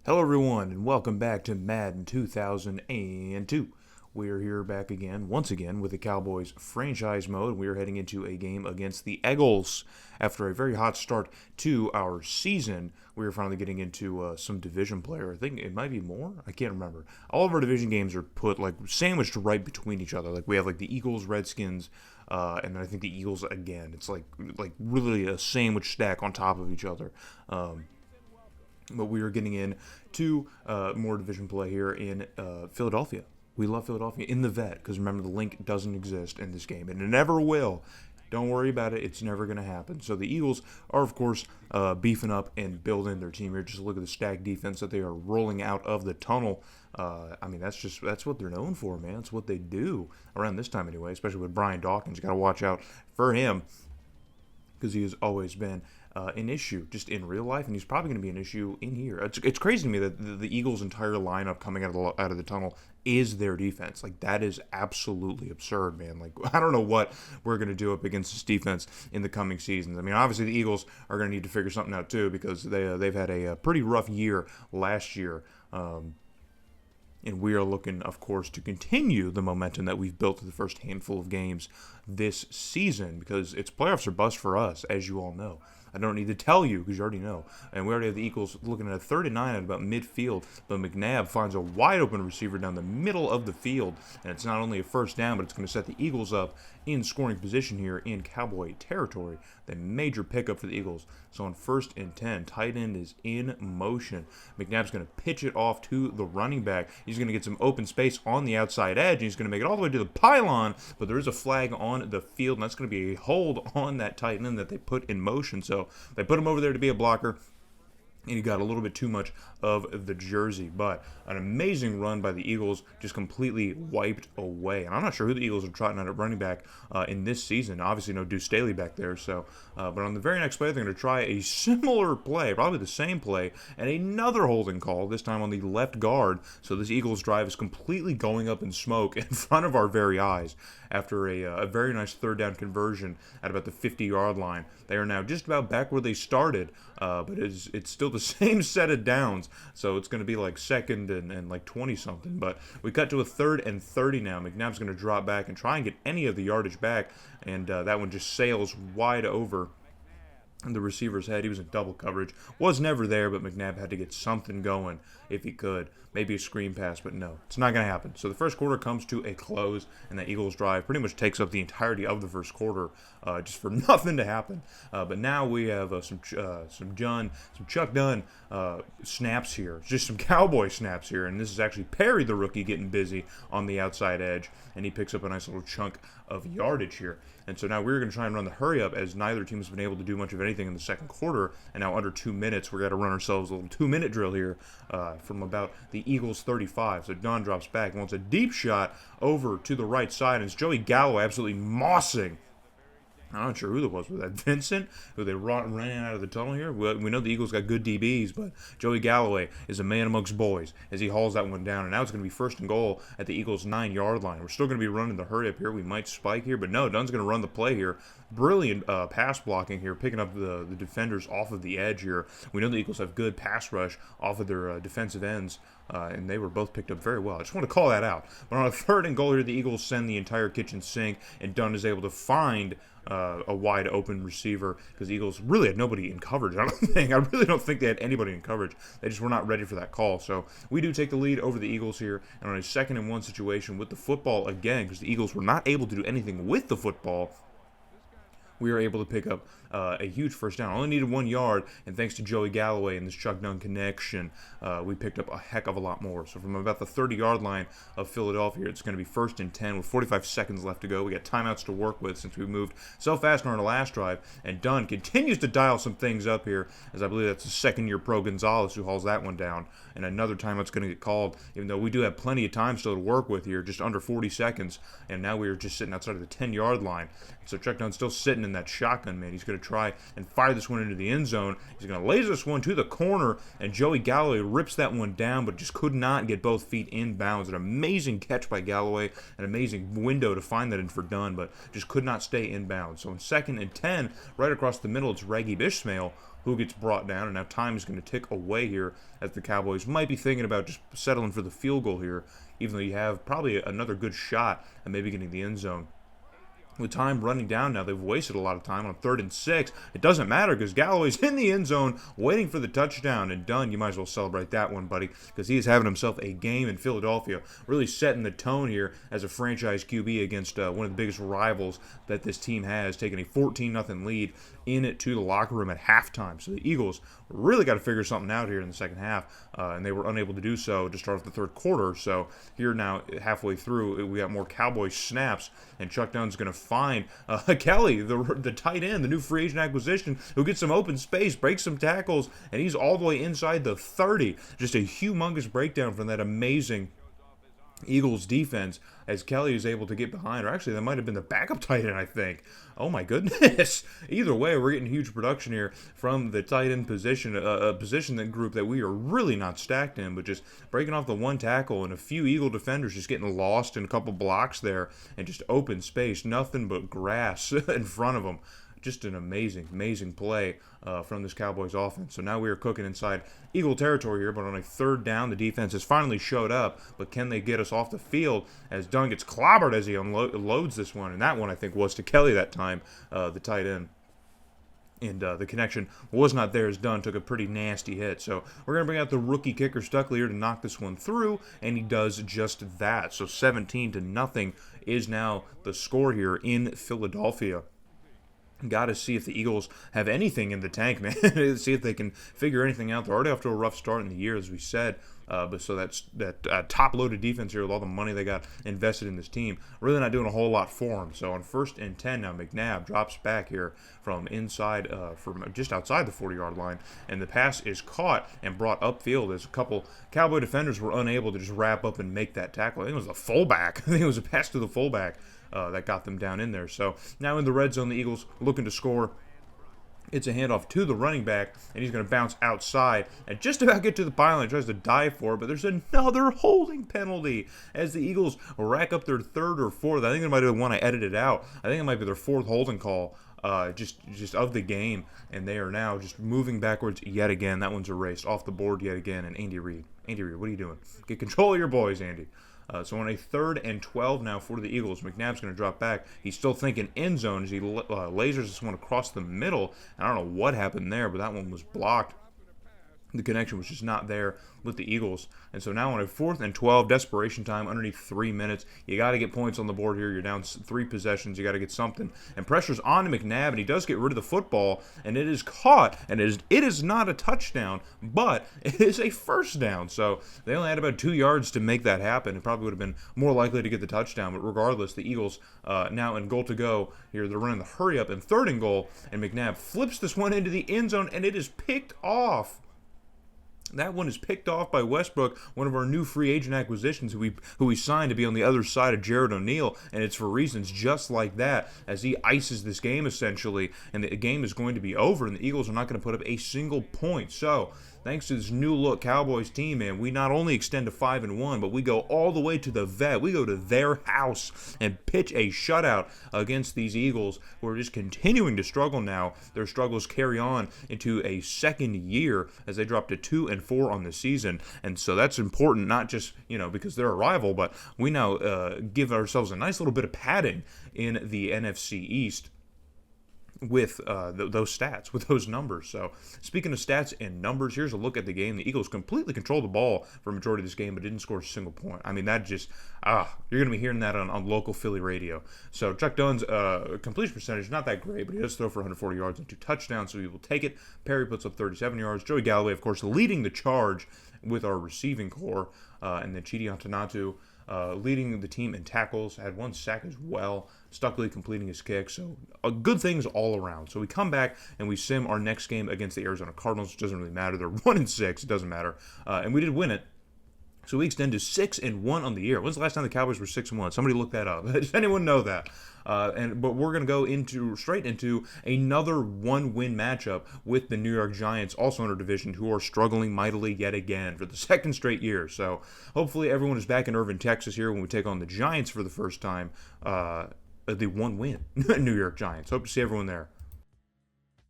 Hello, everyone, and welcome back to Madden 2002. We are here back again, once again, with the Cowboys franchise mode. We are heading into a game against the Eagles. After a very hot start to our season, we are finally getting into some division player. I think it might be more. I can't remember. All of our division games are put like sandwiched right between each other. Like we have like the Eagles, Redskins, and then I think the Eagles again. It's like really a sandwich stack on top of each other. But we are getting in to more division play here in Philadelphia. We love Philadelphia in the vet because remember the link doesn't exist in this game and it never will. Don't worry about it. It's never going to happen. So the Eagles are, of course, beefing up and building their team here. Just look at the stacked defense that they are rolling out of the tunnel. That's what they're known for, man. That's what they do around this time anyway, especially with Brian Dawkins. You got to watch out for him because he has always been an issue just in real life, and he's probably going to be an issue in here. It's crazy to me that the Eagles' entire lineup coming out of the tunnel is their defense. Like, that is absolutely absurd, man. Like, I don't know what we're going to do up against this defense in the coming seasons. I mean, obviously the Eagles are going to need to figure something out too because they've had a pretty rough year last year. And we are looking, of course, to continue the momentum that we've built through the first handful of games this season because it's playoffs or bust for us, as you all know. I don't need to tell you because you already know. And we already have the Eagles looking at a 39 at about midfield, but McNabb finds a wide open receiver down the middle of the field, and it's not only a first down, but it's going to set the Eagles up in scoring position here in Cowboy territory. The major pickup for the Eagles. So on 1st and 10, tight end is in motion. McNabb's going to pitch it off to the running back. He's going to get some open space on the outside edge, and he's going to make it all the way to the pylon, but there is a flag on the field, and that's going to be a hold on that tight end that they put in motion. So they put him over there to be a blocker, and he got a little bit too much of the jersey. But an amazing run by the Eagles, just completely wiped away. And I'm not sure who the Eagles are trotting out at running back in this season. Obviously no Deuce Staley back there. So, but on the very next play, they're going to try a similar play, probably the same play, and another holding call, this time on the left guard. So this Eagles drive is completely going up in smoke in front of our very eyes. After a very nice third down conversion at about the 50-yard line. They are now just about back where they started, but it's still the same set of downs, so it's going to be like second and like 20-something. But we cut to a 3rd and 30 now. McNabb's going to drop back and try and get any of the yardage back, and that one just sails wide over the receiver's head. He was in double coverage. Was never there, but McNabb had to get something going if he could. Maybe a screen pass, but no, it's not going to happen. So the first quarter comes to a close, and the Eagles drive pretty much takes up the entirety of the first quarter just for nothing to happen. But now we have some Chuck Dunn snaps here, just some Cowboy snaps here, and this is actually Perry, the rookie, getting busy on the outside edge, and he picks up a nice little chunk of yardage here. And so now we're going to try and run the hurry up as neither team has been able to do much of anything in the second quarter. And now under 2 minutes, we're going to run ourselves a little 2-minute drill here from about the Eagles 35. So Dunn drops back and wants a deep shot over to the right side. And it's Joey Galloway absolutely mossing. I'm not sure who that was. Was that Vincent, who they ran out of the tunnel here? Well, we know the Eagles got good DBs, but Joey Galloway is a man amongst boys as he hauls that one down. And now it's going to be 1st and goal at the Eagles' 9-yard line. We're still going to be running the hurry up here. We might spike here, but no, Dunn's going to run the play here. Brilliant pass blocking here, picking up the defenders off of the edge here. We know the Eagles have good pass rush off of their defensive ends, and they were both picked up very well. I just want to call that out. But on a 3rd and goal here, the Eagles send the entire kitchen sink, and Dunn is able to find a wide open receiver because the Eagles really had nobody in coverage. I really don't think they had anybody in coverage. They just were not ready for that call. So we do take the lead over the Eagles here, and on a 2nd and 1 situation with the football again, because the Eagles were not able to do anything with the football, we were able to pick up a huge first down. Only needed 1 yard, and thanks to Joey Galloway and this Chuck Dunn connection, we picked up a heck of a lot more. So from about the 30-yard line of Philadelphia, it's going to be 1st and 10 with 45 seconds left to go. We got timeouts to work with since we moved so fast on our last drive, and Dunn continues to dial some things up here, as I believe that's the second-year pro Gonzalez who hauls that one down, and another timeout's going to get called, even though we do have plenty of time still to work with here, just under 40 seconds, and now we are just sitting outside of the 10-yard line. So Chuck Dunn's still sitting in that shotgun, man. He's going to try and fire this one into the end zone. He's going to laser this one to the corner, and Joey Galloway rips that one down, but just could not get both feet in bounds. An amazing catch by Galloway, an amazing window to find that in for Dunn, but just could not stay in bounds. So in 2nd and 10, right across the middle, it's Reggie Ishmael who gets brought down, and now time is going to tick away here as the Cowboys might be thinking about just settling for the field goal here, even though you have probably another good shot at maybe getting the end zone. With time running down now, they've wasted a lot of time on 3rd and 6. It doesn't matter because Galloway's in the end zone waiting for the touchdown. And Dunn, you might as well celebrate that one, buddy, because he is having himself a game in Philadelphia, really setting the tone here as a franchise QB against one of the biggest rivals that this team has, taking a 14-0 lead in it to the locker room at halftime. So the Eagles really got to figure something out here in the second half, and they were unable to do so to start off the third quarter. So here now, halfway through, we got more Cowboys snaps, and Chuck Dunn's going to find Kelly, the tight end, the new free agent acquisition, who gets some open space, breaks some tackles, and he's all the way inside the 30. Just a humongous breakdown from that amazing Eagles defense as Kelly is able to get behind, or actually that might have been the backup tight end, I think. Oh my goodness. Either way, we're getting huge production here from the tight end position, a position that group that we are really not stacked in, but just breaking off the one tackle and a few Eagle defenders just getting lost in a couple blocks there and just open space, nothing but grass in front of them. Just an amazing, amazing play from this Cowboys offense. So now we are cooking inside Eagle territory here, but on a 3rd down, the defense has finally showed up. But can they get us off the field as Dunn gets clobbered as he unloads this one? And that one, I think, was to Kelly that time, the tight end. And the connection was not there as Dunn took a pretty nasty hit. So we're going to bring out the rookie kicker Stuckley here to knock this one through, and he does just that. So 17-0 is now the score here in Philadelphia. Got to see if the Eagles have anything in the tank, man. See if they can figure anything out. They're already off to a rough start in the year, as we said. But so that top-loaded defense here with all the money they got invested in this team, really not doing a whole lot for them. So on 1st and 10 now, McNabb drops back here from inside, from just outside the 40-yard line, and the pass is caught and brought upfield as a couple Cowboy defenders were unable to just wrap up and make that tackle. I think it was the fullback. I think it was a pass to the fullback. That got them down in there. So now in the red zone, the Eagles looking to score. It's a handoff to the running back, and he's going to bounce outside and just about get to the pylon. He tries to dive for it, but there's another holding penalty as the Eagles rack up their 3rd or 4th. I think it might have been one I edited out. I think it might be their 4th holding call just of the game, and they are now just moving backwards yet again. That one's erased off the board yet again, and Andy Reid, what are you doing? Get control of your boys, Andy. So on a 3rd and 12 now for the Eagles, McNabb's going to drop back. He's still thinking end zone as he lasers this one across the middle. I don't know what happened there, but that one was blocked. The connection was just not there with the Eagles. And so now on a 4th and 12, desperation time, underneath 3 minutes. You got to get points on the board here. You're down 3 possessions. You got to get something. And pressure's on to McNabb, and he does get rid of the football, and it is caught. And it is not a touchdown, but it is a 1st down. So they only had about 2 yards to make that happen. It probably would have been more likely to get the touchdown. But regardless, the Eagles now in goal to go here. They're running the hurry up in 3rd and goal, and McNabb flips this one into the end zone, and it is picked off. That one is picked off by Westbrook, one of our new free agent acquisitions who we signed to be on the other side of Jared O'Neal, and it's for reasons just like that as he ices this game essentially, and the game is going to be over, and the Eagles are not going to put up a single point. So thanks to this new look Cowboys team, man, we not only extend to 5-1, but we go all the way to the vet. We go to their house and pitch a shutout against these Eagles, who are just continuing to struggle now. Their struggles carry on into a 2nd year as they drop to 2-4 on the season. And so that's important, not just, because they're a rival, but we now give ourselves a nice little bit of padding in the NFC East with those stats, with those numbers. So speaking of stats and numbers, here's a look at the game. The Eagles completely controlled the ball for a majority of this game, but didn't score a single point. I mean, that just, you're going to be hearing that on local Philly radio. So Chuck Dunn's completion percentage, not that great, but he does throw for 140 yards and 2 touchdowns, so he will take it. Perry puts up 37 yards. Joey Galloway, of course, leading the charge with our receiving core, and then Chidi Antonatu leading the team in tackles, had 1 sack as well. Stuckley completing his kick, so good things all around. So we come back and we sim our next game against the Arizona Cardinals. It doesn't really matter. They're 1-6. It doesn't matter. And we did win it. So we extend to 6-1 on the year. When's the last time the Cowboys were 6-1? Somebody look that up. Does anyone know that? But we're going to go straight into another 1-win matchup with the New York Giants, also in our division, who are struggling mightily yet again for the 2nd straight year. So hopefully everyone is back in Irving, Texas here when we take on the Giants for the first time. The 1-win New York Giants. Hope to see everyone there.